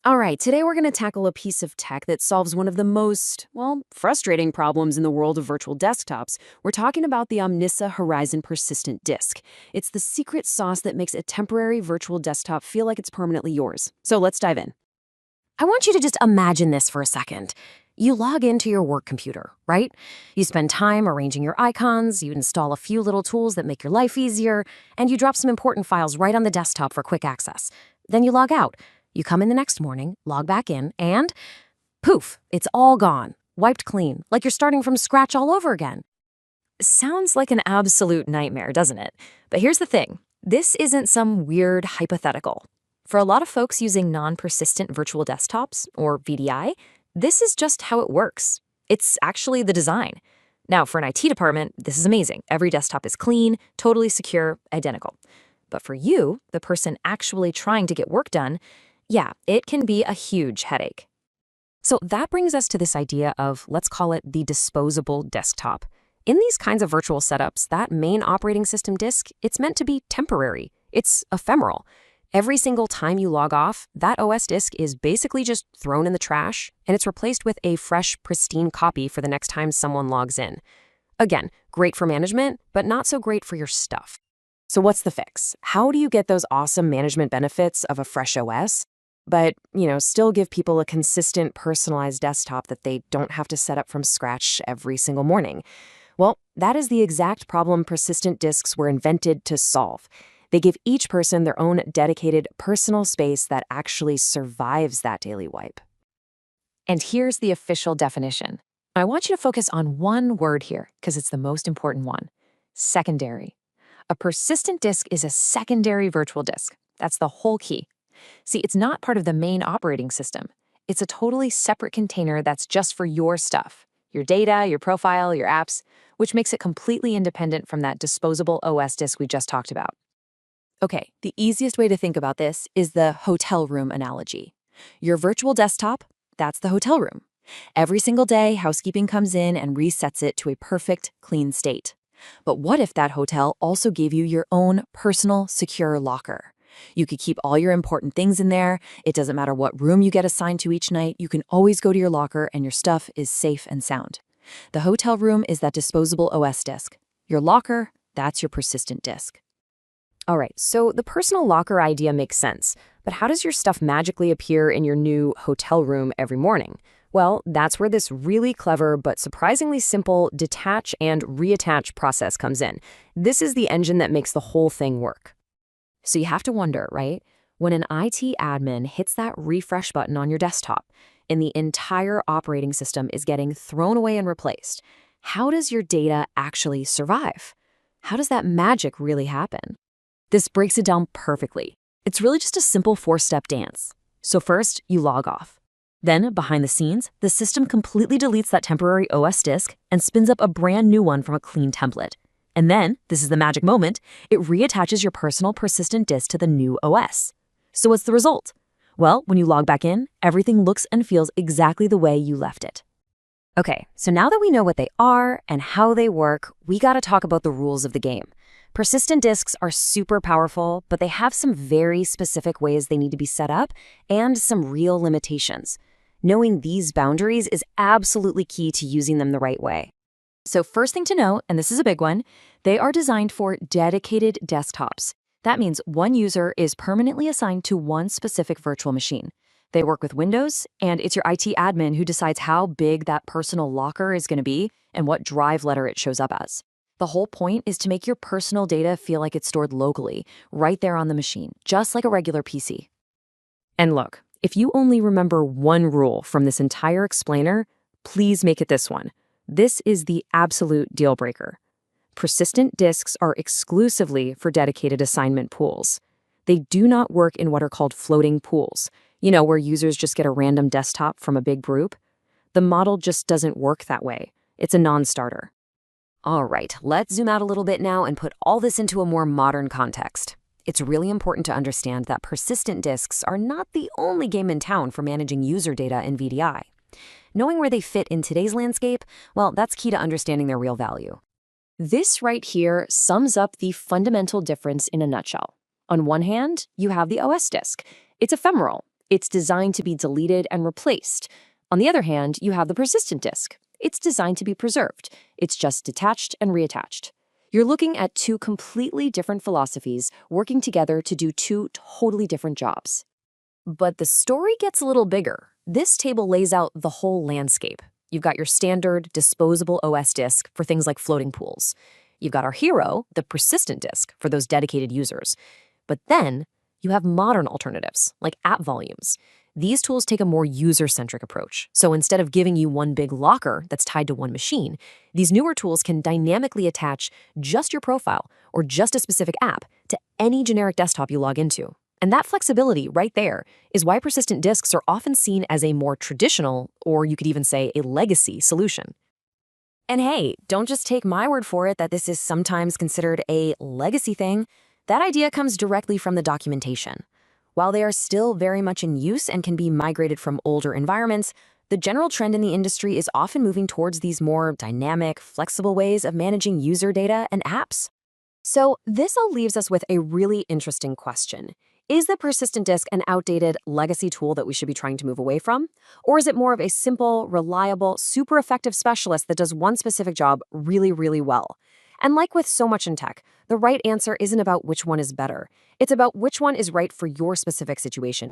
All right, today we're going to tackle a piece of tech that solves one of the most, well, frustrating problems in the world of virtual desktops. We're talking about the Omnissa Horizon Persistent Disk. It's the secret sauce that makes a temporary virtual desktop feel like it's permanently yours. So let's dive in. I want you to just imagine this for a second. You log into your work computer, right? You spend time arranging your icons, you install a few little tools that make your life easier, and you drop some important files right on the desktop for quick access. Then you log out. You come in the next morning, log back in, and poof, it's all gone, wiped clean, like you're starting from scratch all over again. Sounds like an absolute nightmare, doesn't it? But here's the thing. This isn't some weird hypothetical. For a lot of folks using non-persistent virtual desktops, or VDI, this is just how it works. It's actually the design. Now, for an IT department, this is amazing. Every desktop is clean, totally secure, identical. But for you, the person actually trying to get work done, yeah, it can be a huge headache. So that brings us to this idea of, let's call it the disposable desktop. In these kinds of virtual setups, that main operating system disk, it's meant to be temporary. It's ephemeral. Every single time you log off, that OS disk is basically just thrown in the trash, and it's replaced with a fresh, pristine copy for the next time someone logs in. Again, great for management, but not so great for your stuff. So what's the fix? How do you get those awesome management benefits of a fresh OS, but, still give people a consistent, personalized desktop that they don't have to set up from scratch every single morning? Well, that is the exact problem persistent disks were invented to solve. They give each person their own dedicated personal space that actually survives that daily wipe. And here's the official definition. I want you to focus on one word here, because it's the most important one. Secondary. A persistent disk is a secondary virtual disk. That's the whole key. See, it's not part of the main operating system. It's a totally separate container that's just for your stuff, your data, your profile, your apps, which makes it completely independent from that disposable OS disk we just talked about. Okay, the easiest way to think about this is the hotel room analogy. Your virtual desktop, that's the hotel room. Every single day, housekeeping comes in and resets it to a perfect, clean state. But what if that hotel also gave you your own personal, secure locker? You could keep all your important things in there. It doesn't matter what room you get assigned to each night. You can always go to your locker and your stuff is safe and sound. The hotel room is that disposable OS disk. Your locker, that's your persistent disk. All right, so the personal locker idea makes sense, but how does your stuff magically appear in your new hotel room every morning? Well, that's where this really clever but surprisingly simple detach and reattach process comes in. This is the engine that makes the whole thing work. So you have to wonder, right? When an IT admin hits that refresh button on your desktop and the entire operating system is getting thrown away and replaced, how does your data actually survive? How does that magic really happen? This breaks it down perfectly. It's really just a simple 4-step dance. So first, you log off. Then, behind the scenes, the system completely deletes that temporary OS disk and spins up a brand new one from a clean template. And then, this is the magic moment, it reattaches your personal persistent disk to the new OS. So what's the result? Well, when you log back in, everything looks and feels exactly the way you left it. Okay, so now that we know what they are and how they work, we gotta talk about the rules of the game. Persistent disks are super powerful, but they have some very specific ways they need to be set up and some real limitations. Knowing these boundaries is absolutely key to using them the right way. So first thing to note, and this is a big one, they are designed for dedicated desktops. That means one user is permanently assigned to one specific virtual machine. They work with Windows, and it's your IT admin who decides how big that personal locker is going to be and what drive letter it shows up as. The whole point is to make your personal data feel like it's stored locally, right there on the machine, just like a regular PC. And look, if you only remember one rule from this entire explainer, please make it this one. This is the absolute deal breaker. Persistent disks are exclusively for dedicated assignment pools. They do not work in what are called floating pools, where users just get a random desktop from a big group. The model just doesn't work that way. It's a non-starter. All right, let's zoom out a little bit now and put all this into a more modern context. It's really important to understand that persistent disks are not the only game in town for managing user data in VDI. Knowing where they fit in today's landscape, well, that's key to understanding their real value. This right here sums up the fundamental difference in a nutshell. On one hand, you have the OS disk. It's ephemeral. It's designed to be deleted and replaced. On the other hand, you have the persistent disk. It's designed to be preserved. It's just detached and reattached. You're looking at two completely different philosophies working together to do two totally different jobs. But the story gets a little bigger. This table lays out the whole landscape. You've got your standard disposable OS disk for things like floating pools. You've got our hero, the persistent disk, for those dedicated users. But then you have modern alternatives, like app volumes. These tools take a more user-centric approach. So instead of giving you one big locker that's tied to one machine, these newer tools can dynamically attach just your profile or just a specific app to any generic desktop you log into. And that flexibility right there is why persistent disks are often seen as a more traditional, or you could even say a legacy solution. And hey, don't just take my word for it that this is sometimes considered a legacy thing. That idea comes directly from the documentation. While they are still very much in use and can be migrated from older environments, the general trend in the industry is often moving towards these more dynamic, flexible ways of managing user data and apps. So this all leaves us with a really interesting question. Is the persistent disk an outdated legacy tool that we should be trying to move away from? Or is it more of a simple, reliable, super effective specialist that does one specific job really, really well? And like with so much in tech, the right answer isn't about which one is better. It's about which one is right for your specific situation.